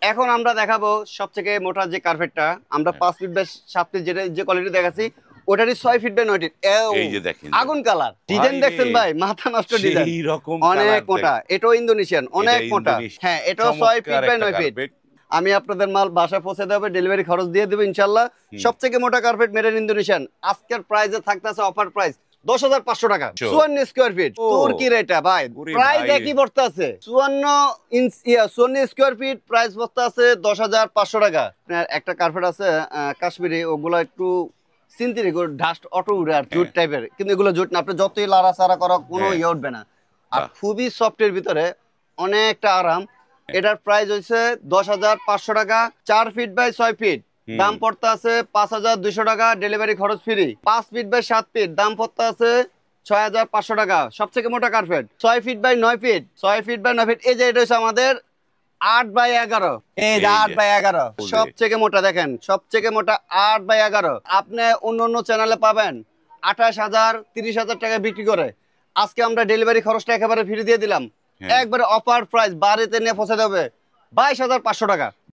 এখন আমরা দেখাবো সবথেকে মোটা যে কার্পেটটা, আমরা 5 ফিট বাই 7 ফিট যেটা যে কোয়ালিটি দেখাচ্ছি, ওটারই 6 ফিট বাই 9 ফিট। এই যে দেখেন, আগুন কালার ডিজাইন ভাই দেখছেন রে, ভাই, মাথা নষ্ট ডিজাইন, সেই রকম অনেক কালার মোটা। দেখ। এটাও ইন্দোনেশিয়ান, অনেক এটা মোটা। ইন্দোনেশিয়া, হ্যাঁ, এটাও 6 ফিট চমৎকার বাই একটা 9 ফিট। কার্পেট। আমি আপনাদের মাল বাসায় পৌঁছে দেবো, ডেলিভারি খরচ দিয়ে দেবো ইনশাল্লাহ। সবথেকে মোটা কার্পেট মেড ইন ইন্দোনেশিয়ান। আজকের প্রাইসে থাকতেছে অফার প্রাইস 10,500 টাকা, 54 স্কয়ার ফিট। তুর্কি রেটা ভাই, ওরে প্রাইস ভাই। একই পড়তে আছে 54 স্কয়ার ফিট, প্রাইস পড়তে আছে 10,500 টাকা। আপনার একটা কার্পেট আছে কাশ্মীরি, ওগুলো একটু সিনথেটিক, ডাস্ট অটো উড়ে আর জুট টাইপের, কিন্তু এগুলো জুট না, আপনি যতই লাড়াচাড়া করো কোনো ইয়ে উঠবে না, আর খুবই সফটের ভিতরে, অনেকটা আরাম। এটার প্রাইস হচ্ছে 10,500 টাকা, 4 ফিট বাই 6 ফিট, দাম পড়তে আছে 5,200 টাকা, ডেলিভারি খরচ ফ্রি। 5 ফিট বাই 7 ফিট, দাম পড়তে আছে 6,500 টাকা, সবথেকে মোটা carpet. 6 feet by 9 feet, 6 feet by 9 feet. এই যে এটা হচ্ছে আমাদের 8 বাই 11, এই যে 8 বাই 11, সবথেকে মোটা দেখেন, সবথেকে মোটা 8 বাই 11। আপনি অন্য অন্য চ্যানেলে পাবেন 28,000 30,000 টাকা বিক্রি করে, আজকে আমরা ডেলিভারি খরচটা একেবারে ফ্রি দিয়ে দিলাম। একবারে অফার প্রাইস, বাড়িতে নিয়ে পৌঁছে দেবে 22,500 টাকা।